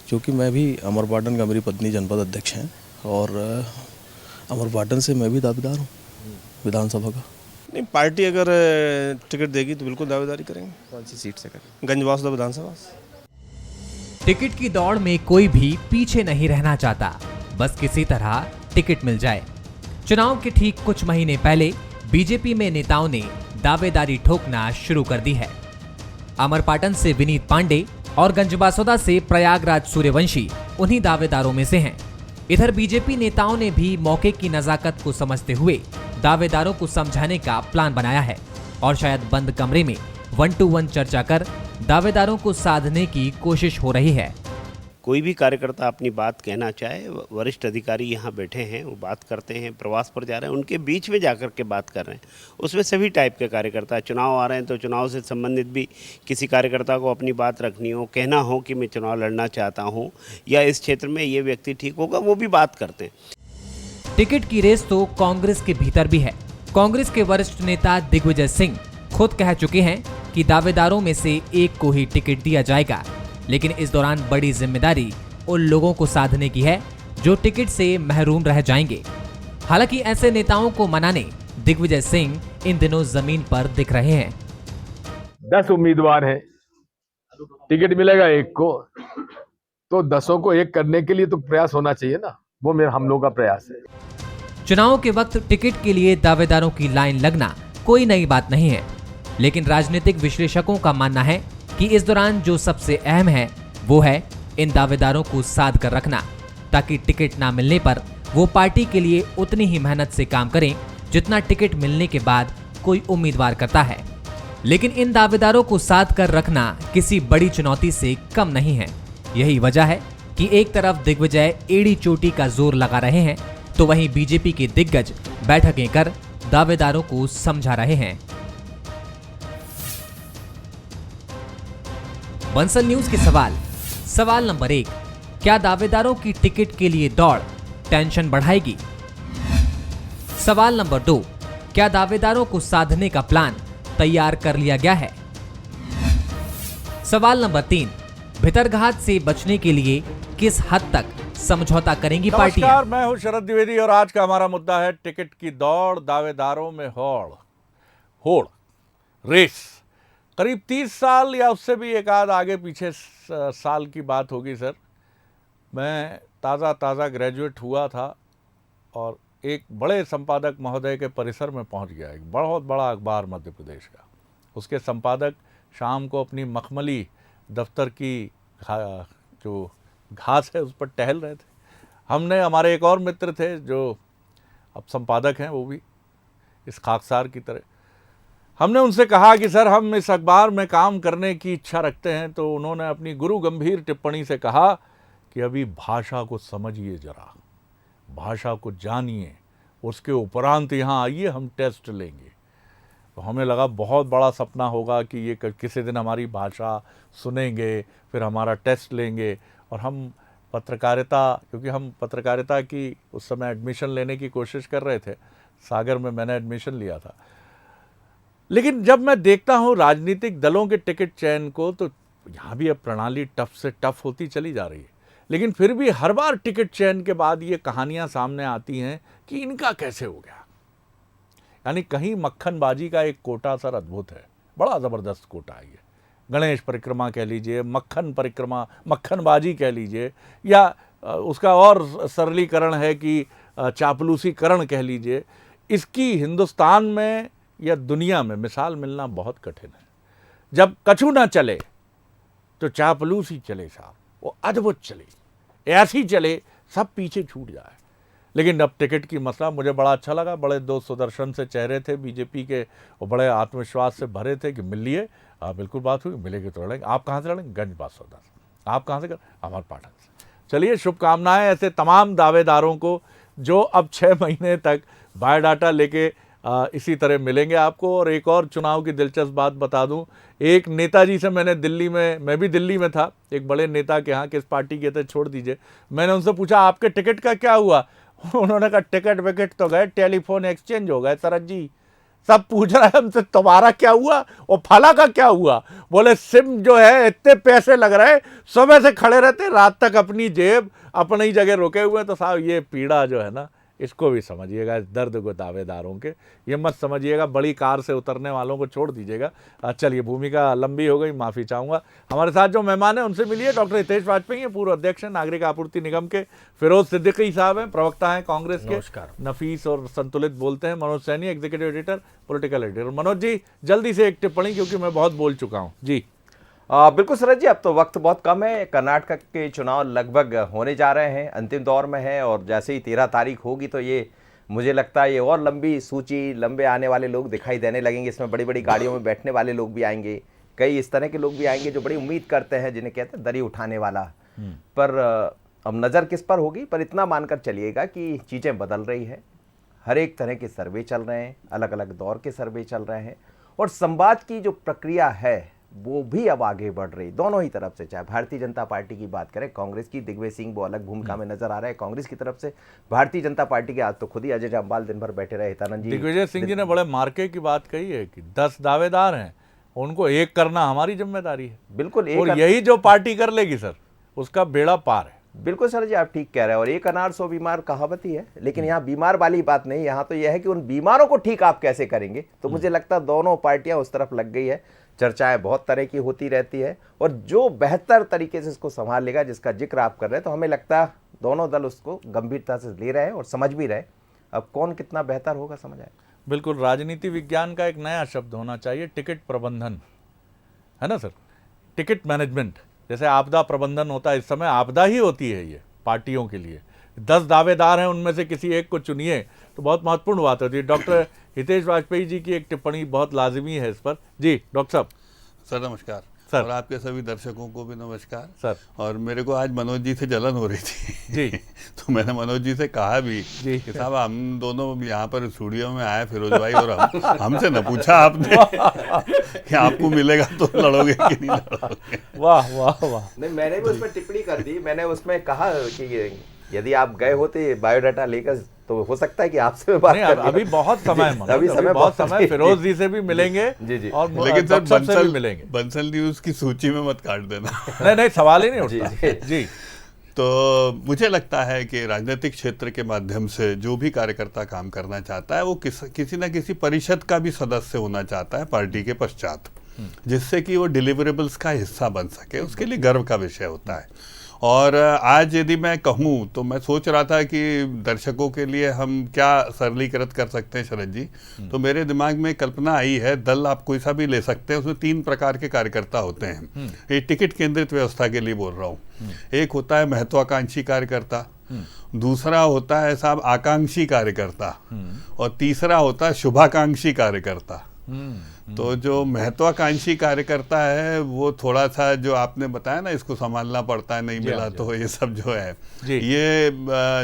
क्योंकि मैं भी अमरपाटन का, मेरी पत्नी जनपद अध्यक्ष हैं और अमरपाटन से मैं भी दावेदार हूँ विधानसभा का। नहीं, पार्टी अगर टिकट देगी तो बिल्कुल दावेदारी करेंगे। कौन सी सीट से करेंगे? गंजवासुदा विधानसभा। टिकट की दौड़ में कोई भी पीछे नहीं रहना चाहता, बस किसी तरह टिकट मिल जाए। चुनाव के ठीक कुछ महीने पहले बीजेपी में नेताओं ने दावेदारी ठोकना शुरू कर दी है। अमरपाटन से विनीत पांडे और गंजबासौदा से प्रयागराज सूर्यवंशी उन्हीं दावेदारों में से हैं। इधर बीजेपी नेताओं ने भी मौके की नजाकत को समझते हुए दावेदारों को समझाने का प्लान बनाया है और शायद बंद कमरे में 1-to-1 चर्चा कर दावेदारों को साधने की कोशिश हो रही है। कोई भी कार्यकर्ता अपनी बात कहना चाहे, वरिष्ठ अधिकारी यहाँ बैठे हैं, वो बात करते हैं, प्रवास पर जा रहे हैं, उनके बीच में जाकर के बात कर रहे हैं। उसमें सभी टाइप के कार्यकर्ता, चुनाव आ रहे हैं तो चुनाव से संबंधित भी किसी कार्यकर्ता को अपनी बात रखनी हो, कहना हो कि मैं चुनाव लड़ना चाहता हूँ या इस क्षेत्र में ये व्यक्ति ठीक होगा, वो भी बात करते हैं। टिकट की रेस तो कांग्रेस के भीतर भी है। कांग्रेस के वरिष्ठ नेता दिग्विजय सिंह खुद कह चुके हैं कि दावेदारों में से एक को ही टिकट दिया जाएगा, लेकिन इस दौरान बड़ी जिम्मेदारी उन लोगों को साधने की है जो टिकट से महरूम रह जाएंगे। हालांकि ऐसे नेताओं को मनाने दिग्विजय सिंह इन दिनों जमीन पर दिख रहे हैं। 10 उम्मीदवार हैं, टिकट मिलेगा एक को, तो 10 को एक करने के लिए तो प्रयास होना चाहिए ना। वो मेरा हम लोग का प्रयास है। चुनाव के वक्त टिकट के लिए दावेदारों की लाइन लगना कोई नई बात नहीं है, लेकिन राजनीतिक विश्लेषकों का मानना है कि इस दौरान जो सबसे अहम है वो है इन दावेदारों को साध कर रखना, ताकि टिकट ना मिलने पर वो पार्टी के लिए उतनी ही मेहनत से काम करें जितना टिकट मिलने के बाद कोई उम्मीदवार करता है। लेकिन इन दावेदारों को साध कर रखना किसी बड़ी चुनौती से कम नहीं है। यही वजह है कि एक तरफ दिग्विजय एड़ी चोटी का जोर लगा रहे हैं, तो वहीं बीजेपी के दिग्गज बैठकें कर दावेदारों को समझा रहे हैं। बंसल न्यूज के सवाल नंबर 1, क्या दावेदारों की टिकट के लिए दौड़ टेंशन बढ़ाएगी? सवाल नंबर 2, क्या दावेदारों को साधने का प्लान तैयार कर लिया गया है? सवाल नंबर 3, भितरघात से बचने के लिए किस हद तक समझौता करेंगी पार्टियां? नमस्कार, मैं हूं शरद द्विवेदी और आज का हमारा मुद्दा है टिकट की दौड़, दावेदारों में होड़ रेस। करीब 30 साल या उससे भी एक आध आगे पीछे साल की बात होगी सर। मैं ताज़ा ग्रेजुएट हुआ था और एक बड़े संपादक महोदय के परिसर में पहुंच गया। एक बहुत बड़ा अखबार मध्य प्रदेश का, उसके संपादक शाम को अपनी मखमली दफ्तर की जो घास है उस पर टहल रहे थे। हमारे एक और मित्र थे जो अब संपादक हैं, वो भी इस खाकसार की तरह। हमने उनसे कहा कि सर हम इस अखबार में काम करने की इच्छा रखते हैं, तो उन्होंने अपनी गुरु गंभीर टिप्पणी से कहा कि अभी भाषा को समझिए, जरा भाषा को जानिए, उसके उपरांत यहाँ आइए, हम टेस्ट लेंगे। तो हमें लगा बहुत बड़ा सपना होगा कि ये किसी दिन हमारी भाषा सुनेंगे, फिर हमारा टेस्ट लेंगे। और हम पत्रकारिता, क्योंकि हम पत्रकारिता की उस समय एडमिशन लेने की कोशिश कर रहे थे, सागर में मैंने एडमिशन लिया था। लेकिन जब मैं देखता हूँ राजनीतिक दलों के टिकट चयन को, तो यहाँ भी अब प्रणाली टफ से टफ होती चली जा रही है। लेकिन फिर भी हर बार टिकट चयन के बाद ये कहानियाँ सामने आती हैं कि इनका कैसे हो गया। यानी कहीं मक्खनबाजी का एक कोटा सर अद्भुत है, बड़ा ज़बरदस्त कोटा है ये। गणेश परिक्रमा कह लीजिए, मक्खन परिक्रमा, मक्खनबाजी कह लीजिए, या उसका और सरलीकरण है कि चापलूसीकरण कह लीजिए। इसकी हिंदुस्तान में या दुनिया में मिसाल मिलना बहुत कठिन है। जब कछु ना चले तो चापलूसी चले साहब, वो अद्भुत चले, ऐसी चले सब पीछे छूट जाए। लेकिन अब टिकट की मसला मुझे बड़ा अच्छा लगा। बड़े दो सुदर्शन से चेहरे थे बीजेपी के, वो बड़े आत्मविश्वास से भरे थे कि मिल लिए। बिल्कुल बात हुई, मिलेगी तो लड़ेंगे। आप कहाँ से लड़ेंगे? गंजबासौदा से। आप कहाँ से कर? अमरपाटन से। चलिए, शुभकामनाएं ऐसे तमाम दावेदारों को जो अब 6 महीने तक बायोडाटा लेके इसी तरह मिलेंगे आपको। और एक और चुनाव की दिलचस्प बात बता दूं, एक नेताजी से मैंने दिल्ली में, मैं भी दिल्ली में था, एक बड़े नेता के यहाँ, किस पार्टी के थे छोड़ दीजिए, मैंने उनसे पूछा आपके टिकट का क्या हुआ? उन्होंने कहा टिकट विकेट तो गए, टेलीफोन एक्सचेंज हो गए शरद जी। सब पूछ रहा है हमसे तुम्हारा क्या हुआ और फला का क्या हुआ। बोले सिम जो है इतने पैसे लग रहे, सुबह से खड़े रहते रात तक अपनी जेब अपनी जगह रुके हुए। तो साहब ये पीड़ा जो है ना, इसको भी समझिएगा, इस दर्द को दावेदारों के, ये मत समझिएगा बड़ी कार से उतरने वालों को छोड़ दीजिएगा। चलिए भूमिका लंबी हो गई, माफ़ी चाहूँगा। हमारे साथ जो मेहमान हैं उनसे मिलिए। डॉक्टर हितेश वाजपेयी हैं, पूर्व अध्यक्ष हैं नागरिक आपूर्ति निगम के। फिरोज सिद्दीकी साहब हैं, प्रवक्ता हैं कांग्रेस के, नफीस और संतुलित बोलते हैं। Manoj Saini, executive editor, political editor. Manoj ji जल्दी से एक टिप्पणी, क्योंकि मैं बहुत बोल चुका हूँ जी। बिल्कुल सूरज जी, अब तो वक्त बहुत कम है। कर्नाटक के चुनाव लगभग होने जा रहे हैं, अंतिम दौर में है, और जैसे ही 13 तारीख होगी तो ये मुझे लगता है ये और लंबी सूची, लंबे आने वाले लोग दिखाई देने लगेंगे। इसमें बड़ी बड़ी गाड़ियों में बैठने वाले लोग भी आएंगे, कई इस तरह के लोग भी आएंगे जो बड़ी उम्मीद करते हैं, जिन्हें कहते हैं दरी उठाने वाला। पर अब नज़र किस पर होगी, पर इतना मानकर चलिएगा कि चीज़ें बदल रही है। हर एक तरह के सर्वे चल रहे हैं, अलग अलग दौर के सर्वे चल रहे हैं, और संवाद की जो प्रक्रिया है वो भी अब आगे बढ़ रही, दोनों ही तरफ से। चाहे भारतीय जनता पार्टी की बात करें, कांग्रेस की, दिग्विजय सिंह वो अलग भूमिका में नजर आ रहे हैं कांग्रेस की तरफ से। भारतीय जनता पार्टी के आज तो खुद ही अजय जामवाल दिन भर बैठे रहे, हितानंद जी। दिग्विजय सिंह जी ने बड़े मार्के की बात कही है कि 10 दावेदार हैं, उनको एक करना हमारी जिम्मेदारी है। बिल्कुल, और यही जो पार्टी कर लेगी सर, उसका बेड़ा पार है। बिल्कुल सर जी, आप ठीक कह रहे हैं। और एक अनार 100 बीमार कहावत ही है, लेकिन यहाँ बीमार वाली बात नहीं, यहाँ तो यह है कि उन बीमारों को ठीक आप कैसे करेंगे। तो मुझे लगता है दोनों पार्टियां उस तरफ लग गई है। चर्चाएं बहुत तरह की होती रहती है, और जो बेहतर तरीके से इसको संभाल लेगा, जिसका जिक्र आप कर रहे हैं, तो हमें लगता है दोनों दल उसको गंभीरता से ले रहे हैं और समझ भी रहे। अब कौन कितना बेहतर होगा समझ आए। बिल्कुल, राजनीति विज्ञान का एक नया शब्द होना चाहिए, टिकट प्रबंधन, है ना सर, टिकट मैनेजमेंट। जैसे आपदा प्रबंधन होता है, इस समय आपदा ही होती है ये पार्टियों के लिए। 10 दावेदार हैं, उनमें से किसी एक को चुनिए, तो बहुत महत्वपूर्ण बात होती है। डॉक्टर हितेश वाजपेयी जी की एक टिप्पणी बहुत लाजमी है इस पर। जी डॉक्टर साहब। सर नमस्कार सर। और आपके सभी दर्शकों को भी नमस्कार सर। और मेरे को आज मनोज जी से जलन हो रही थी जी तो मैंने मनोज जी से कहा भी जी कि साहब हम दोनों यहाँ पर स्टूडियो में आए फिरोज भाई, और हमसे न पूछा आपने कि आपको मिलेगा तो लड़ोगे कि नहीं लड़ोगे। वाह वाह वाह। नहीं, मैंने भी उसमें टिप्पणी कर दी। मैंने उसमें कहा कि यदि आप गए होते बायोडाटा लेकर तो हो सकता है कि आपसे मैं बात कर अभी बहुत समय है, अभी समय बहुत समय। फिरोज जी से भी मिलेंगे जी जी। और लेकिन सर डॉक्टर से भी मिलेंगे। बंसल न्यूज की सूची में मत काट देना। नहीं, सवाल ही नहीं उठता। जी। तो मुझे लगता है कि राजनीतिक क्षेत्र के माध्यम से जो भी कार्यकर्ता काम करना चाहता है, वो किसी न किसी परिषद का भी सदस्य होना चाहता है पार्टी के पश्चात, जिससे कि वो डिलीवरेबल्स का हिस्सा बन सके। उसके लिए गर्व का विषय होता है। और आज यदि मैं कहूँ तो मैं सोच रहा था कि दर्शकों के लिए हम क्या सरलीकृत कर सकते हैं शरद जी। तो मेरे दिमाग में कल्पना आई है, दल आप कोई सा भी ले सकते हैं, उसमें 3 प्रकार के कार्यकर्ता होते हैं। ये टिकट केंद्रित व्यवस्था के लिए बोल रहा हूँ। एक होता है महत्वाकांक्षी कार्यकर्ता, दूसरा होता है साहब आकांक्षी कार्यकर्ता, और तीसरा होता है शुभाकांक्षी कार्यकर्ता। तो जो महत्वाकांक्षी कार्यकर्ता है वो थोड़ा सा, जो आपने बताया ना, इसको संभालना पड़ता है, नहीं मिला तो ये सब जो है, ये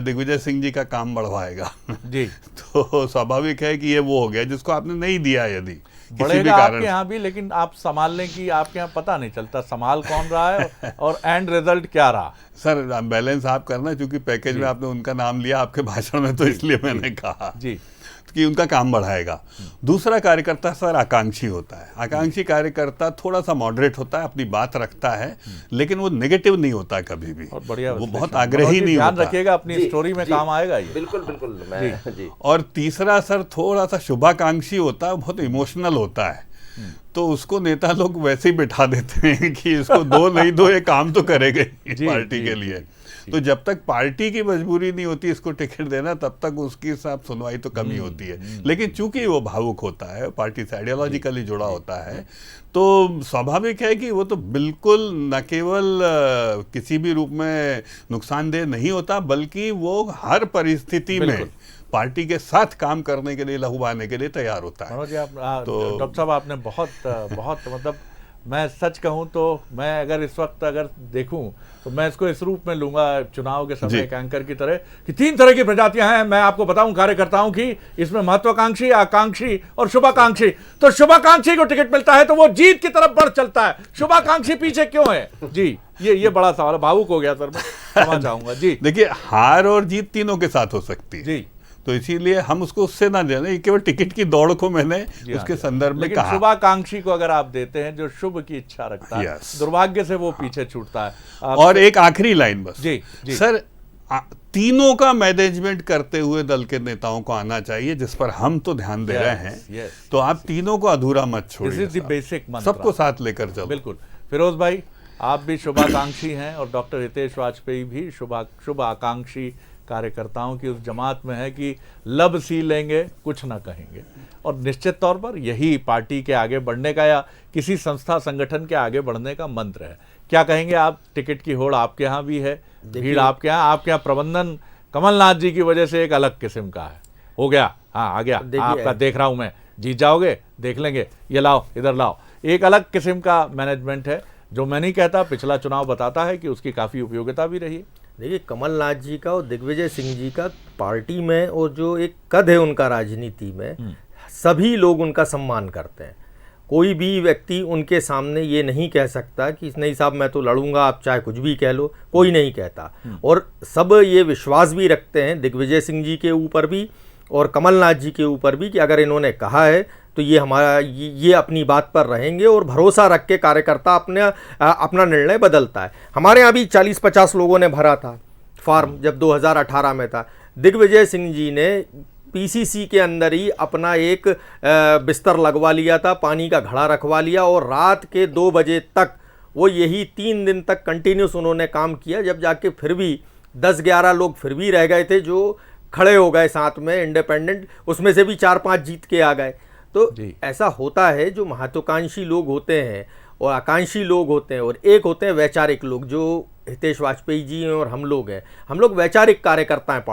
दिग्विजय सिंह जी का काम बढ़वाएगा जी। तो स्वाभाविक है कि ये वो हो गया जिसको आपने नहीं दिया, यदि बढ़ेगा आपके यहाँ भी, लेकिन आप संभालने की आपके यहाँ पता नहीं चलता संभाल कौन रहा है और एंड रिजल्ट क्या रहा। सर बैलेंस आप करना, क्योंकि पैकेज में आपने उनका नाम लिया आपके भाषण में, तो इसलिए मैंने कहा जी कि उनका काम बढ़ाएगा। दूसरा कार्यकर्ता सर आकांक्षी होता है। आकांक्षी कार्यकर्ता थोड़ा सा मॉडरेट होता है, अपनी बात रखता है, लेकिन वो नेगेटिव नहीं होता कभी भी, और बढ़िया वो बहुत आग्रही नहीं होता। ध्यान रखिएगा, अपनी स्टोरी में काम आएगा ये। बिल्कुल बिल्कुल जी। और तीसरा सर थोड़ा सा शुभाकांक्षी होता है, बहुत इमोशनल होता है। तो उसको नेता लोग वैसे ही बिठा देते हैं कि इसको दो नहीं दो, ये काम तो करेगा पार्टी के लिए। तो जब तक पार्टी की मजबूरी नहीं होती इसको टिकट देना, तब तक उसकी साथ सुनवाई तो कमी होती है। लेकिन चूंकि वो भावुक होता है, पार्टी से आइडियोलॉजिकली जुड़ा होता है, तो स्वाभाविक है कि वो तो बिल्कुल न केवल किसी भी रूप में नुकसानदेह नहीं होता, बल्कि वो हर परिस्थिति में पार्टी के साथ काम करने के लिए, लहूबाने के लिए तैयार होता है। मनोज जी, तो डॉक्टर साहब आपने बहुत मतलब, मैं सच कहूं तो मैं अगर इस वक्त अगर देखूं तो मैं इसको इस रूप में लूंगा चुनाव के समय एक एंकर की तरह, कि 3 तरह की प्रजातियां हैं। मैं आपको बताऊं कार्यकर्ताओं की, इसमें महत्वाकांक्षी, आकांक्षी और शुभाकांक्षी। तो शुभाकांक्षी को टिकट मिलता है तो वो जीत की तरफ बढ़ चलता है, शुभाकांक्षी पीछे क्यों है जी? ये बड़ा सवाल है। भावुक हो गया सर, मैं क्षमा चाहूंगा जी। देखिए, हार और जीत तीनों के साथ हो सकती है जी। तो इसीलिए हम उसको उससे ना देना, ये केवल टिकट की दौड़ को मैंने उसके संदर्भ में लेकिन कहा। शुभाकांक्षी को अगर आप देते हैं जो शुभ की इच्छा रखता है, Yes. दुर्भाग्य से वो पीछे छूटता है। और एक आखिरी लाइन बस जी, जी। सर, तीनों का मैनेजमेंट करते हुए दल के नेताओं को आना चाहिए, जिस पर हम तो ध्यान दे रहे हैं। yes. तो आप तीनों को अधूरा मत छोड़िए, दिस इज द बेसिक मंत्र, सबको साथ लेकर चलो। बिल्कुल। फिरोज भाई, आप भी शुभाकांक्षी हैं और डॉक्टर हितेश वाजपेयी भी शुभ आकांक्षी कार्यकर्ताओं की उस जमात में है कि लब सी लेंगे, कुछ ना कहेंगे। और निश्चित तौर पर यही पार्टी के आगे बढ़ने का या किसी संस्था संगठन के आगे बढ़ने का मंत्र है। क्या कहेंगे आप? टिकट की होड़ आपके यहाँ भी है, भीड़ आपके यहाँ प्रबंधन कमलनाथ जी की वजह से एक अलग किस्म का है। हो गया, हाँ आ गया, आपका देख रहा हूं मैं, जीत जाओगे, देख लेंगे, ये लाओ, इधर लाओ। एक अलग किस्म का मैनेजमेंट है जो मैं नहीं कहता, पिछला चुनाव बताता है कि उसकी काफ़ी उपयोगिता भी रही है। देखिए, कमलनाथ जी का और दिग्विजय सिंह जी का पार्टी में और जो एक कद है उनका राजनीति में, सभी लोग उनका सम्मान करते हैं। कोई भी व्यक्ति उनके सामने ये नहीं कह सकता कि नहीं साहब मैं तो लड़ूंगा, आप चाहे कुछ भी कह लो, कोई नहीं कहता। और सब ये विश्वास भी रखते हैं दिग्विजय सिंह जी के ऊपर भी और कमलनाथ जी के ऊपर भी कि अगर इन्होंने कहा है तो ये अपनी बात पर रहेंगे और भरोसा रख के कार्यकर्ता अपना निर्णय बदलता है। हमारे यहाँ भी 40-50 लोगों ने भरा था फॉर्म जब 2018 में था। दिग्विजय सिंह जी ने पीसीसी के अंदर ही अपना एक बिस्तर लगवा लिया था, पानी का घड़ा रखवा लिया और रात के 2 बजे तक वो यही 3 दिन तक कंटिन्यूस उन्होंने काम किया, जब जाके फिर भी 10-11 लोग फिर भी रह गए थे जो खड़े हो गए साथ में इंडिपेंडेंट, उसमें से भी 4-5 जीत के आ गए। तो ऐसा होता है, जो महत्वाकांक्षी लोग होते हैं और आकांक्षी लोग होते हैं और एक होते हैं वैचारिक लोग, जो हितेश वाजपेयी जी हैं और हम लोग हैं। हम लोग वैचारिक कार्यकर्ता हैं,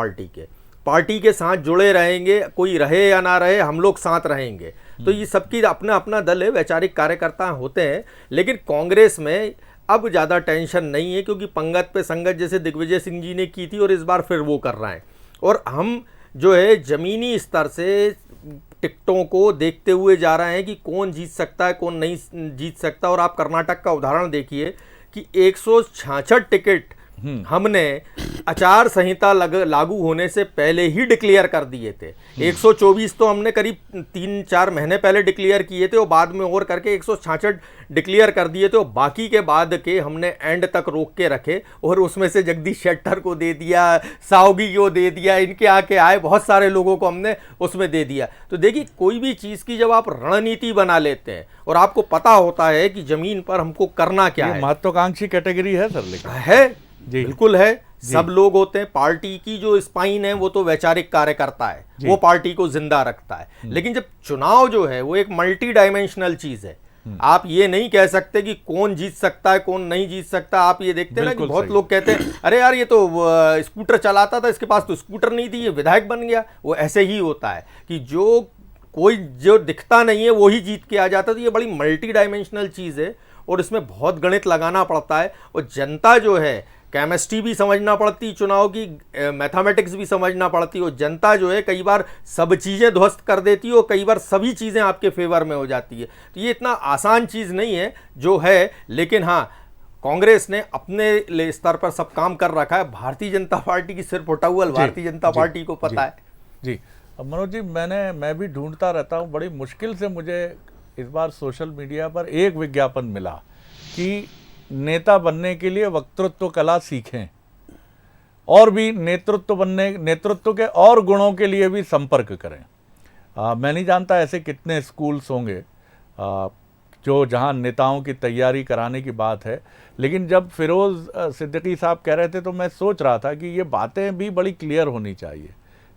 पार्टी के साथ जुड़े रहेंगे, कोई रहे या ना रहे, हम लोग साथ रहेंगे। तो ये सबकी अपना अपना दल है, वैचारिक कार्यकर्ता होते हैं। लेकिन कांग्रेस में अब ज़्यादा टेंशन नहीं है, क्योंकि पंगत पे संगत जैसे दिग्विजय सिंह जी ने की थी और इस बार फिर वो कर रहे हैं। और हम जो है ज़मीनी स्तर से टिकटों को देखते हुए जा रहे हैं कि कौन जीत सकता है, कौन नहीं जीत सकता। और आप कर्नाटक का उदाहरण देखिए कि 166 टिकट हमने आचार संहिता लागू होने से पहले ही डिक्लेयर कर दिए थे। 124 तो हमने करीब 3-4 महीने पहले डिक्लेयर किए थे और बाद में और करके 166 डिक्लेयर कर दिए थे। और बाकी के बाद के हमने एंड तक रोक के रखे और उसमें से जगदीश शेट्टर को दे दिया, सावगी को दे दिया, इनके आके आए बहुत सारे लोगों को हमने उसमें दे दिया। तो देखिए, कोई भी चीज़ की जब आप रणनीति बना लेते हैं और आपको पता होता है कि ज़मीन पर हमको करना क्या है। महत्वाकांक्षी कैटेगरी है सर, लेकिन है बिल्कुल है। सब लोग होते हैं, पार्टी की जो स्पाइन है वो तो वैचारिक कार्यकर्ता है, वो पार्टी को जिंदा रखता है। लेकिन जब चुनाव जो है वो एक मल्टी डायमेंशनल चीज है, आप ये नहीं कह सकते कि कौन जीत सकता है कौन नहीं जीत सकता। आप ये देखते हैं ना कि बहुत लोग कहते हैं अरे यार ये तो स्कूटर चलाता था, इसके पास तो स्कूटर नहीं थी, ये विधायक बन गया। वो ऐसे ही होता है कि जो दिखता नहीं है वो ही जीत के आ जाता है। तो ये बड़ी मल्टी डायमेंशनल चीज़ है और इसमें बहुत गणित लगाना पड़ता है। और जनता जो है, केमिस्ट्री भी समझना पड़ती, चुनाव की मैथमेटिक्स भी समझना पड़ती। और जनता जो है कई बार सब चीज़ें ध्वस्त कर देती है और कई बार सभी चीज़ें आपके फेवर में हो जाती है। तो ये इतना आसान चीज़ नहीं है जो है। लेकिन हाँ, कांग्रेस ने अपने स्तर पर सब काम कर रखा है। भारतीय जनता पार्टी की सिर्फ उटाउल भारतीय जनता पार्टी को पता है। जी अब मनोज जी, मैं भी ढूंढता रहता हूँ, बड़ी मुश्किल से मुझे इस बार सोशल मीडिया पर एक विज्ञापन मिला कि नेता बनने के लिए वक्तृत्व कला सीखें और भी नेतृत्व के और गुणों के लिए भी संपर्क करें। मैं नहीं जानता ऐसे कितने स्कूल्स होंगे जो जहां नेताओं की तैयारी कराने की बात है। लेकिन जब फिरोज सिद्दीकी साहब कह रहे थे तो मैं सोच रहा था कि ये बातें भी बड़ी क्लियर होनी चाहिए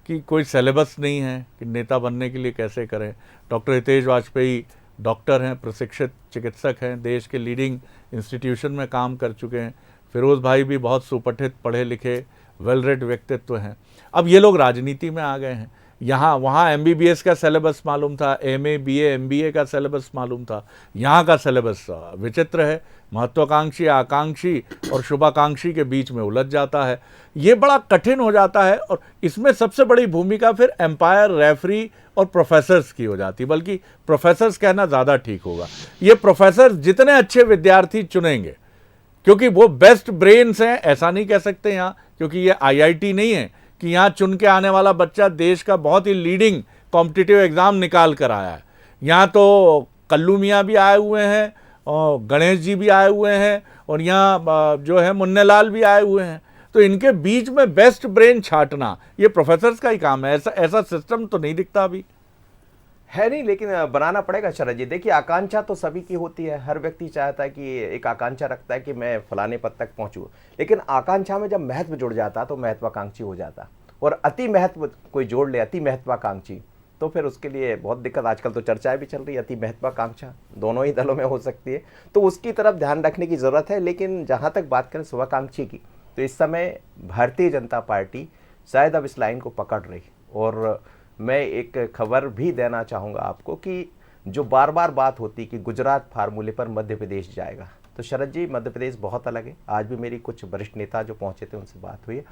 कि कोई सिलेबस नहीं है कि नेता बनने के लिए कैसे करें। डॉक्टर हितेश वाजपेयी डॉक्टर हैं, प्रशिक्षित चिकित्सक हैं, देश के लीडिंग इंस्टीट्यूशन में काम कर चुके हैं। फिरोज भाई भी बहुत सुपठित, पढ़े लिखे, वेल रेड व्यक्तित्व हैं। अब ये लोग राजनीति में आ गए हैं। यहाँ वहाँ MBBS का सिलेबस मालूम था, MA BA MBA का सिलेबस मालूम था। यहाँ का सिलेबस विचित्र है, महत्वाकांक्षी, आकांक्षी और शुभाकांक्षी के बीच में उलझ जाता है। ये बड़ा कठिन हो जाता है और इसमें सबसे बड़ी भूमिका फिर एम्पायर, रेफरी और प्रोफेसर्स की हो जाती है। बल्कि प्रोफेसर्स कहना ज़्यादा ठीक होगा। ये प्रोफेसर जितने अच्छे विद्यार्थी चुनेंगे, क्योंकि वो बेस्ट ब्रेन्स हैं, ऐसा नहीं कह सकते यहाँ, क्योंकि ये IIT नहीं है कि यहाँ चुन के आने वाला बच्चा देश का बहुत ही लीडिंग कॉम्पिटिटिव एग्ज़ाम निकाल कर आया है। यहाँ तो कल्लू मियाँ भी आए हुए हैं और गणेश जी भी आए हुए हैं और यहाँ जो है मुन्नेलाल भी आए हुए हैं। तो इनके बीच में बेस्ट ब्रेन छांटना ये प्रोफेसर्स का ही काम है। ऐसा सिस्टम तो नहीं दिखता अभी है नहीं, लेकिन बनाना पड़ेगा शरद जी। देखिए, आकांक्षा तो सभी की होती है, हर व्यक्ति चाहता है कि एक आकांक्षा रखता है कि मैं फलाने पद तक पहुंचूं, लेकिन आकांक्षा में जब महत्व जुड़ जाता तो महत्वाकांक्षी हो जाता, और अति महत्व कोई जोड़ ले, अति महत्वाकांक्षी, तो फिर उसके लिए बहुत दिक्कत। आजकल तो चर्चाएं भी चल रही है, अति महत्वाकांक्षा दोनों ही दलों में हो सकती है, तो उसकी तरफ ध्यान रखने की ज़रूरत है। लेकिन जहाँ तक बात करें शुभाकांक्षी की, तो इस समय भारतीय जनता पार्टी शायद अब इस लाइन को पकड़ रही। और मैं एक खबर भी देना चाहूँगा आपको कि जो बार बार बात होती कि गुजरात फार्मूले पर मध्य प्रदेश जाएगा, तो शरद जी मध्य प्रदेश बहुत अलग है। आज भी मेरी कुछ वरिष्ठ नेता जो पहुँचे थे उनसे बात हुई है,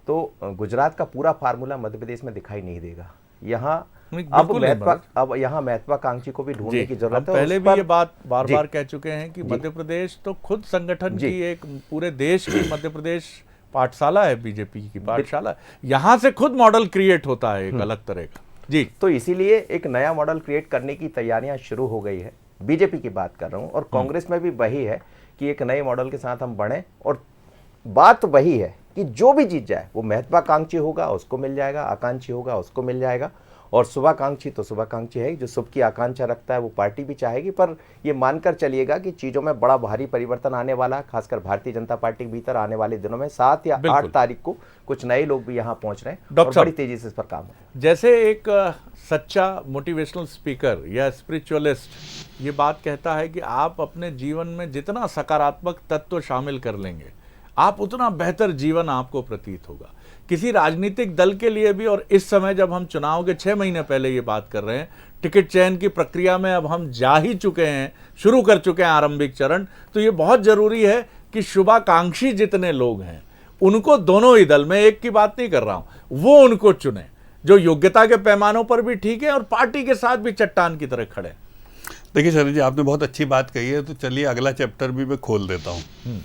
तो गुजरात का पूरा फार्मूला मध्य प्रदेश में दिखाई नहीं देगा। यहाँ अब यहाँ महत्वाकांक्षी को भी ढूंढने की जरूरत है। पहले भी ये बात बार बार कह चुके हैं कि मध्य प्रदेश तो खुद संगठन की एक पूरे देश की मध्य प्रदेश पाठशाला है, बीजेपी की पाठशाला। यहाँ से खुद मॉडल क्रिएट होता है एक अलग तरह का। जी, तो इसीलिए एक नया मॉडल क्रिएट करने की तैयारियां शुरू हो गई है। बीजेपी की बात कर रहा हूँ, और कांग्रेस में भी वही है कि एक नए मॉडल के साथ हम बढ़ें। और बात वही है कि जो भी जीत जाए वो महत्वाकांक्षी होगा उसको मिल जाएगा, आकांक्षी होगा उसको मिल जाएगा, और शुभाकांक्षी तो शुभाकांक्षी है। जो शुभ की आकांक्षा रखता है वो पार्टी भी चाहेगी। पर ये मानकर चलिएगा कि चीज़ों में बड़ा भारी परिवर्तन आने वाला, खासकर भारतीय जनता पार्टी के भीतर आने वाले दिनों में 7 या 8 तारीख को कुछ नए लोग भी यहाँ पहुँच रहे हैं और बड़ी तेजी से इस पर काम है। जैसे एक सच्चा मोटिवेशनल स्पीकर या स्पिरिचुअलिस्ट ये बात कहता है कि आप अपने जीवन में जितना सकारात्मक तत्व शामिल कर लेंगे, आप उतना बेहतर जीवन आपको प्रतीत होगा। किसी राजनीतिक दल के लिए भी, और इस समय जब हम चुनाव के 6 महीने पहले ये बात कर रहे हैं, टिकट चयन की प्रक्रिया में अब हम जा ही चुके हैं, शुरू कर चुके हैं आरंभिक चरण, तो ये बहुत ज़रूरी है कि शुभाकांक्षी जितने लोग हैं उनको दोनों ही दल में, एक की बात नहीं कर रहा हूँ, वो उनको चुने जो योग्यता के पैमानों पर भी ठीक है और पार्टी के साथ भी चट्टान की तरह खड़े। देखिए शरद जी, आपने बहुत अच्छी बात कही है, तो चलिए अगला चैप्टर भी मैं खोल देता हूँ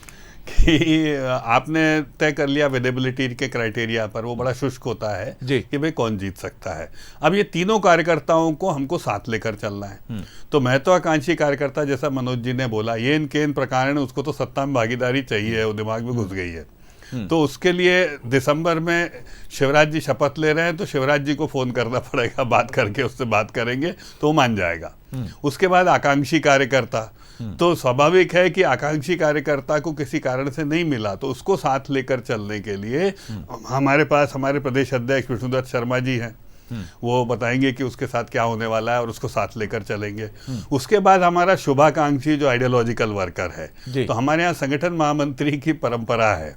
कि आपने तय कर लिया विनेबिलिटी के क्राइटेरिया पर, वो बड़ा शुष्क होता है कि भाई कौन जीत सकता है। अब ये तीनों कार्यकर्ताओं को हमको साथ लेकर चलना है। तो महत्वाकांक्षी कार्यकर्ता, जैसा मनोज जी ने बोला, ये इनके इन प्रकार उसको तो सत्ता में भागीदारी चाहिए, वो दिमाग में घुस गई है। तो उसके लिए दिसंबर में शिवराज जी शपथ ले रहे हैं, तो शिवराज जी को फोन करना पड़ेगा, बात करके उससे बात करेंगे तो वो मान जाएगा। उसके बाद आकांक्षी कार्यकर्ता, तो स्वाभाविक है कि आकांक्षी कार्यकर्ता को किसी कारण से नहीं मिला, तो उसको साथ लेकर चलने के लिए हमारे पास हमारे प्रदेश अध्यक्ष विष्णुदत्त शर्मा जी हैं, वो बताएंगे कि उसके साथ क्या होने वाला है और उसको साथ लेकर चलेंगे। उसके बाद हमारा शुभाकांक्षी जो आइडियोलॉजिकल वर्कर है, तो हमारे यहाँ संगठन महामंत्री की परंपरा है,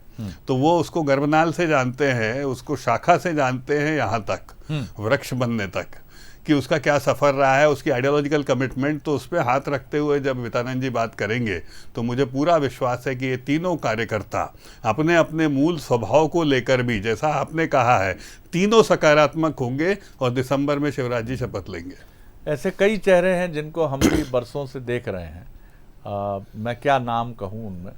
तो वो उसको गर्भनाल से जानते हैं, उसको शाखा से जानते हैं, यहाँ तक वृक्ष बनने तक कि उसका क्या सफ़र रहा है, उसकी आइडियोलॉजिकल कमिटमेंट। तो उस पर हाथ रखते हुए जब वितानंद जी बात करेंगे, तो मुझे पूरा विश्वास है कि ये तीनों कार्यकर्ता अपने अपने मूल स्वभाव को लेकर भी, जैसा आपने कहा है, तीनों सकारात्मक होंगे और दिसंबर में शिवराज जी शपथ लेंगे। ऐसे कई चेहरे हैं जिनको हम भी बरसों से देख रहे हैं, मैं क्या नाम कहूँ उनमें,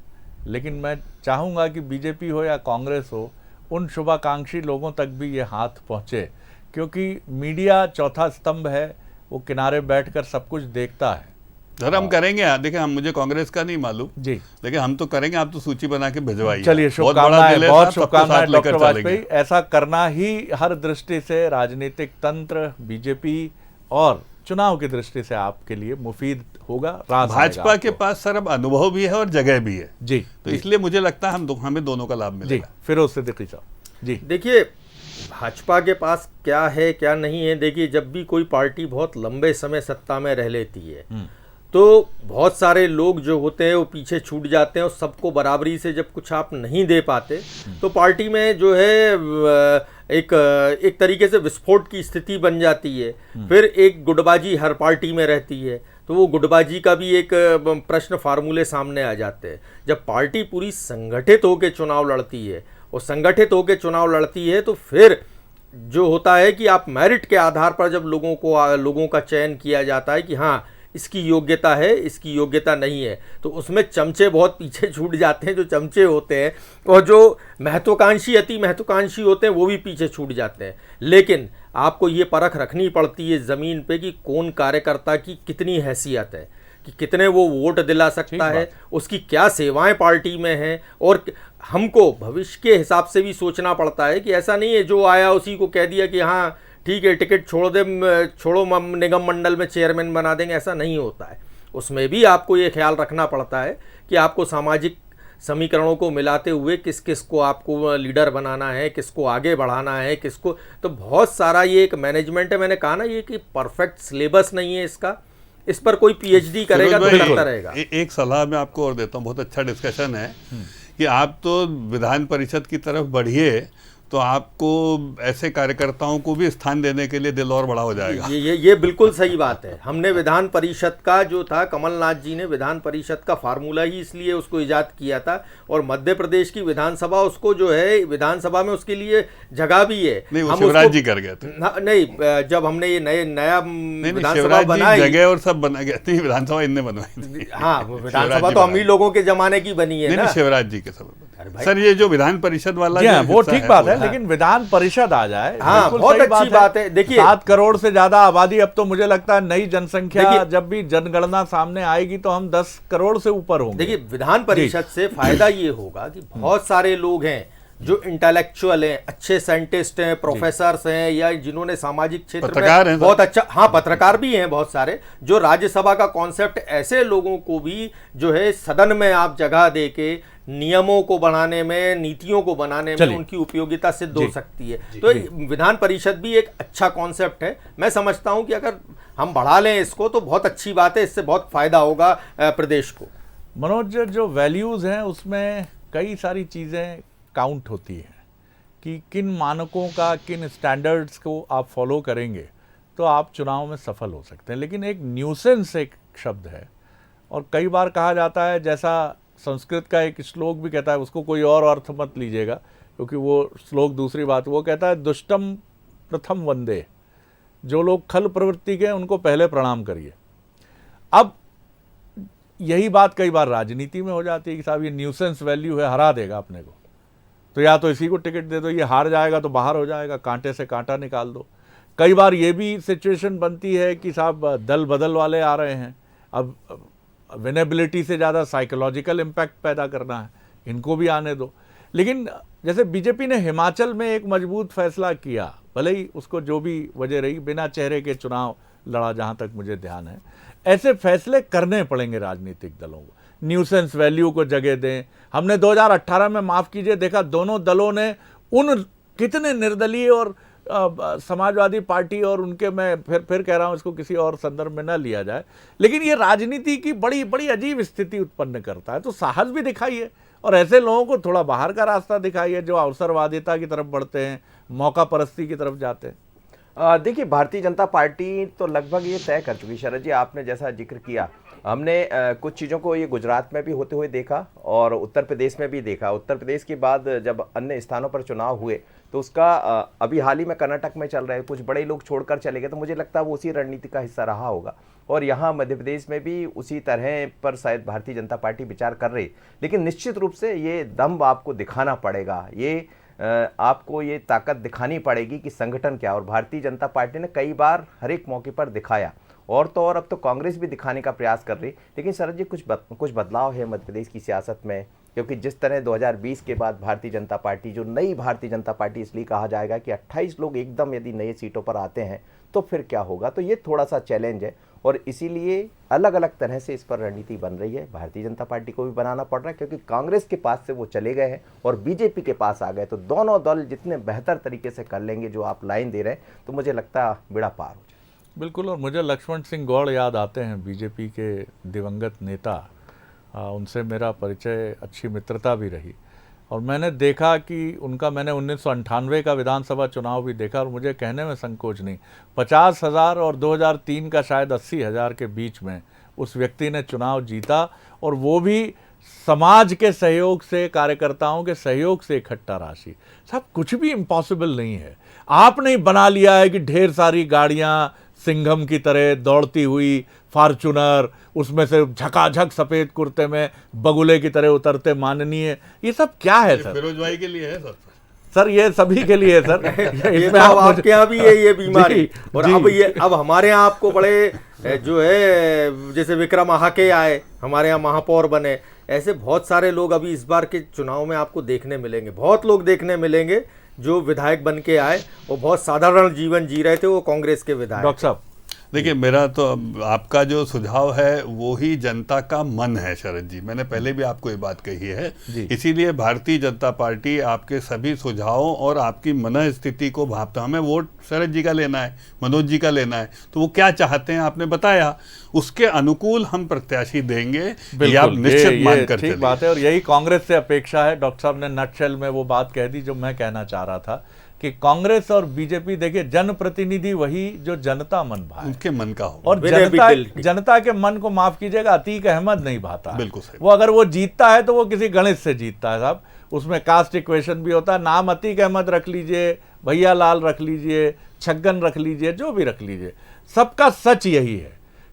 लेकिन मैं चाहूँगा कि बीजेपी हो या कांग्रेस हो, उन शुभाकांक्षी लोगों तक भी ये हाथ पहुँचे, क्योंकि मीडिया चौथा स्तंभ है, वो किनारे बैठकर सब कुछ देखता है। सर हम करेंगे, देखिए हम, मुझे कांग्रेस का नहीं मालूम जी, लेकिन हम तो करेंगे। आप तो सूची बना के भिजवाइए। चलिए, शुभकामनाएं, बहुत शुभकामनाएं डॉक्टर वाजपेयी। ऐसा करना ही हर दृष्टि से, राजनीतिक तंत्र, बीजेपी और चुनाव की दृष्टि से आपके लिए मुफीद होगा। भाजपा के पास सर अब अनुभव भी है और जगह भी है जी, तो इसलिए मुझे लगता है हमें दोनों का लाभ मिलेगा। फिरोज सिद्दीकी साहब जी, देखिए भाजपा के पास क्या है क्या नहीं है। देखिए, जब भी कोई पार्टी बहुत लंबे समय सत्ता में रह लेती है तो बहुत सारे लोग जो होते हैं वो पीछे छूट जाते हैं, और सबको बराबरी से जब कुछ आप नहीं दे पाते तो पार्टी में जो है एक तरीके से विस्फोट की स्थिति बन जाती है। फिर एक गुटबाजी हर पार्टी में रहती है, तो वो गुटबाजी का भी एक प्रश्न फार्मूले सामने आ जाते हैं। जब पार्टी पूरी संगठित होकर चुनाव लड़ती है और संगठित होकर चुनाव लड़ती है तो फिर जो होता है कि आप मेरिट के आधार पर जब लोगों का चयन किया जाता है कि हाँ इसकी योग्यता है, इसकी योग्यता नहीं है, तो उसमें चमचे बहुत पीछे छूट जाते हैं, जो चमचे होते हैं, और जो महत्वाकांक्षी, अति महत्वाकांक्षी होते हैं, वो भी पीछे छूट जाते हैं। लेकिन आपको ये परख रखनी पड़ती है ज़मीन पे कि कौन कार्यकर्ता की कितनी हैसियत है, कि कितने वो वोट दिला सकता है, उसकी क्या सेवाएं पार्टी में हैं, और हमको भविष्य के हिसाब से भी सोचना पड़ता है कि ऐसा नहीं है जो आया उसी को कह दिया कि हाँ ठीक है टिकट छोड़ो निगम मंडल में चेयरमैन बना देंगे, ऐसा नहीं होता है। उसमें भी आपको ये ख्याल रखना पड़ता है कि आपको सामाजिक समीकरणों को मिलाते हुए किस किस को आपको लीडर बनाना है, किसको आगे बढ़ाना है, किसको, तो बहुत सारा ये एक मैनेजमेंट है। मैंने कहा ना ये कि परफेक्ट सिलेबस नहीं है इसका, इस पर कोई पीएचडी करेगा तो करता रहेगा। एक सलाह मैं आपको और देता हूँ, बहुत अच्छा डिस्कशन है कि आप तो विधान परिषद की तरफ बढ़िए, तो आपको ऐसे कार्यकर्ताओं को भी स्थान देने के लिए दिल और बड़ा हो जाएगा। ये बिल्कुल सही बात है। हमने विधान परिषद का जो था, कमलनाथ जी ने विधान परिषद का फार्मूला ही इसलिए उसको इजाद किया था, और मध्य प्रदेश की विधानसभा उसको जो है विधानसभा में उसके लिए जगह भी है। नहीं, वो शिवराज जी कर गए थे। नहीं, जब हमने ये नया विधानसभा बनाई, जगह और सब बना गया थी, विधानसभा इनने बनवाई थी। हाँ, विधानसभा तो हम ही लोगों के जमाने की बनी है ना, शिवराज जी के सब। सर ये जो विधान परिषद वाला वो ठीक बात है, लेकिन विधान परिषद आ जाए, हाँ, बहुत अच्छी बात है। देखिए 7 करोड़ से ज्यादा आबादी, अब तो मुझे लगता है नई जनसंख्या जब भी जनगणना सामने आएगी तो हम 10 करोड़ से ऊपर होंगे। देखिए विधान परिषद से फायदा ये होगा कि बहुत सारे लोग हैं जो इंटेलेक्चुअल हैं, अच्छे साइंटिस्ट हैं, प्रोफेसर्स हैं, या जिन्होंने सामाजिक क्षेत्र में बहुत अच्छा, हाँ पत्रकार भी हैं बहुत सारे, जो राज्यसभा का कॉन्सेप्ट, ऐसे लोगों को भी जो है सदन में आप जगह दे के नियमों को बनाने में, नीतियों को बनाने में उनकी उपयोगिता सिद्ध हो सकती है। तो विधान परिषद भी एक अच्छा कॉन्सेप्ट है। मैं समझता हूं कि अगर हम बढ़ा लें इसको तो बहुत अच्छी बात है, इससे बहुत फायदा होगा प्रदेश को। मनोज, जो वैल्यूज हैं उसमें कई सारी चीजें काउंट होती है कि किन मानकों का, किन स्टैंडर्ड्स को आप फॉलो करेंगे तो आप चुनाव में सफल हो सकते हैं। लेकिन एक न्यूसेंस एक शब्द है, और कई बार कहा जाता है, जैसा संस्कृत का एक श्लोक भी कहता है, उसको कोई और अर्थ मत लीजिएगा क्योंकि वो श्लोक दूसरी बात, वो कहता है दुष्टम प्रथम वंदे, जो लोग खल प्रवृत्ति के उनको पहले प्रणाम करिए। अब यही बात कई बार राजनीति में हो जाती है कि साहब ये न्यूसेंस वैल्यू है, हरा देगा अपने को, तो या तो इसी को टिकट दे दो, ये हार जाएगा तो बाहर हो जाएगा, कांटे से कांटा निकाल दो। कई बार ये भी सिचुएशन बनती है कि साहब दल बदल वाले आ रहे हैं, अब विनेबिलिटी से ज़्यादा साइकोलॉजिकल इम्पैक्ट पैदा करना है, इनको भी आने दो। लेकिन जैसे बीजेपी ने हिमाचल में एक मजबूत फैसला किया, भले ही उसको जो भी वजह रही, बिना चेहरे के चुनाव लड़ा जहाँ तक मुझे ध्यान है। ऐसे फैसले करने पड़ेंगे राजनीतिक दलों को, न्यूसेंस वैल्यू को जगह दें। हमने 2018 में, माफ़ कीजिए, देखा दोनों दलों ने उन कितने निर्दलीय और समाजवादी पार्टी और उनके, मैं फिर कह रहा हूँ इसको किसी और संदर्भ में ना लिया जाए, लेकिन ये राजनीति की बड़ी बड़ी अजीब स्थिति उत्पन्न करता है। तो साहस भी दिखाइए और ऐसे लोगों को थोड़ा बाहर का रास्ता दिखाइए जो अवसरवादिता की तरफ बढ़ते हैं, मौका परस्ती की तरफ जाते हैं। देखिए भारतीय जनता पार्टी तो लगभग ये तय कर चुकी। शरद जी, आपने जैसा जिक्र किया, हमने कुछ चीज़ों को ये गुजरात में भी होते हुए देखा और उत्तर प्रदेश में भी देखा। उत्तर प्रदेश के बाद जब अन्य स्थानों पर चुनाव हुए तो उसका अभी हाल ही में कर्नाटक में चल रहे हैं, कुछ बड़े लोग छोड़कर चले गए, तो मुझे लगता है वो उसी रणनीति का हिस्सा रहा होगा। और यहाँ मध्य प्रदेश में भी उसी तरह पर शायद भारतीय जनता पार्टी विचार कर रही। लेकिन निश्चित रूप से ये दम आपको दिखाना पड़ेगा, ये आपको ये ताकत दिखानी पड़ेगी कि संगठन क्या। और भारतीय जनता पार्टी ने कई बार हर एक मौके पर दिखाया, और तो और अब तो कांग्रेस भी दिखाने का प्रयास कर रही। लेकिन शरद जी, कुछ बदलाव है मध्य प्रदेश की सियासत में, क्योंकि जिस तरह 2020 के बाद भारतीय जनता पार्टी, जो नई भारतीय जनता पार्टी इसलिए कहा जाएगा कि 28 लोग एकदम यदि नए सीटों पर आते हैं तो फिर क्या होगा, तो ये थोड़ा सा चैलेंज है। और इसीलिए अलग अलग तरह से इस पर रणनीति बन रही है। भारतीय जनता पार्टी को भी बनाना पड़ रहा है क्योंकि कांग्रेस के पास से वो चले गए हैं और बीजेपी के पास आ गए। तो दोनों दल जितने बेहतर तरीके से कर लेंगे जो आप लाइन दे रहे हैं, तो मुझे लगता है बेड़ा पार हो जाए। बिल्कुल। और मुझे लक्ष्मण सिंह गौड़ याद आते हैं, बीजेपी के दिवंगत नेता। उनसे मेरा परिचय, अच्छी मित्रता भी रही, और मैंने देखा कि उनका, मैंने 1998 का विधानसभा चुनाव भी देखा, और मुझे कहने में संकोच नहीं, 50,000 और 2003 का शायद 80,000 के बीच में उस व्यक्ति ने चुनाव जीता, और वो भी समाज के सहयोग से, कार्यकर्ताओं के सहयोग से इकट्ठा राशि। सब कुछ भी इम्पॉसिबल नहीं है। आपने बना लिया है कि ढेर सारी गाड़ियाँ, सिंघम की तरह दौड़ती हुई फॉर्चूनर, उसमें से झकाझक सफेद कुर्ते में बगुले की तरह उतरते माननीय, ये सब क्या है सर? फिरोज भाई के लिए है सर ये सभी के लिए है सर। ये तो अब आपके यहाँ भी है ये बीमारी। और अब हमारे यहाँ आपको बड़े जो है जैसे विक्रम आहाके आए, हमारे यहाँ महापौर बने, ऐसे बहुत सारे लोग अभी इस बार के चुनाव में आपको देखने मिलेंगे। बहुत लोग देखने मिलेंगे जो विधायक बन के आए और बहुत साधारण जीवन जी रहे थे, वो कांग्रेस के विधायक। डॉक्टर साहब देखिए, मेरा तो आपका जो सुझाव है वो ही जनता का मन है शरद जी, मैंने पहले भी आपको ये बात कही है। इसीलिए भारतीय जनता पार्टी आपके सभी सुझावों और आपकी मन स्थिति को भापता, हमें वोट शरद जी का लेना है, मनोज जी का लेना है, तो वो क्या चाहते हैं आपने बताया, उसके अनुकूल हम प्रत्याशी देंगे, ये आप निश्चित मानकर चलिए। ठीक बात है, और यही कांग्रेस से अपेक्षा है। डॉक्टर साहब ने नटशेल में वो बात कह दी जो मैं कहना चाह रहा था कि कांग्रेस और बीजेपी, देखिए जनप्रतिनिधि वही जो जनता मन भाए, उनके मन का हो, और जनता के मन को माफ कीजिएगा अतीक अहमद नहीं भाता। बिल्कुल सही। वो अगर वो जीतता है तो वो किसी गणित से जीतता है साहब, उसमें कास्ट इक्वेशन भी होता है। नाम अतीक अहमद रख लीजिए, भैया लाल रख लीजिए, छगन रख लीजिए, जो भी रख लीजिए, सबका सच यही है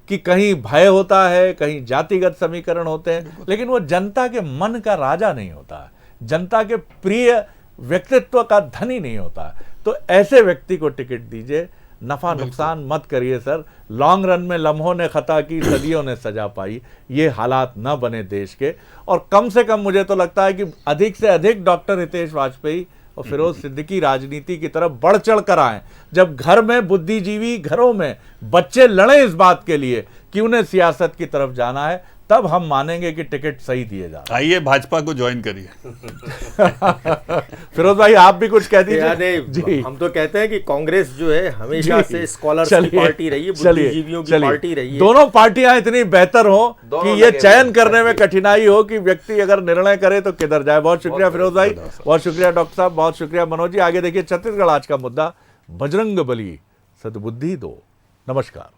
कि कहीं भय होता है, कहीं जातिगत समीकरण होते हैं, लेकिन वो जनता के मन का राजा नहीं होता है, जनता के प्रिय व्यक्तित्व का धनी नहीं होता है। तो ऐसे व्यक्ति को टिकट दीजिए, नफा नुकसान मत करिए सर। लॉन्ग रन में लम्हों ने खता की, सदियों ने सजा पाई, ये हालात न बने देश के। और कम से कम मुझे तो लगता है कि अधिक से अधिक डॉक्टर हितेश वाजपेयी और फिरोज सिद्दीकी राजनीति की तरफ बढ़ चढ़ कर आए। जब घर में बुद्धिजीवी घरों में बच्चे लड़े इस बात के लिए कि उन्हें सियासत की तरफ जाना है, तब हम मानेंगे कि टिकट सही दिए जा रहे हैं। आइए भाजपा को ज्वाइन करिए। फिरोज भाई आप भी कुछ कह दीजिए। जी, हम तो कहते हैं कि कांग्रेस जो है हमेशा से स्कॉलर्स की पार्टी रही है, बुद्धिजीवियों की पार्टी रही है। दोनों पार्टियां इतनी बेहतर हो कि ये चयन करने में कठिनाई हो कि व्यक्ति अगर निर्णय करे तो किधर जाए। बहुत शुक्रिया फिरोज भाई, बहुत शुक्रिया डॉक्टर साहब, बहुत शुक्रिया मनोज जी। आगे देखिए छत्तीसगढ़ आज का मुद्दा, बजरंग बली सद्बुद्धि दो। नमस्कार।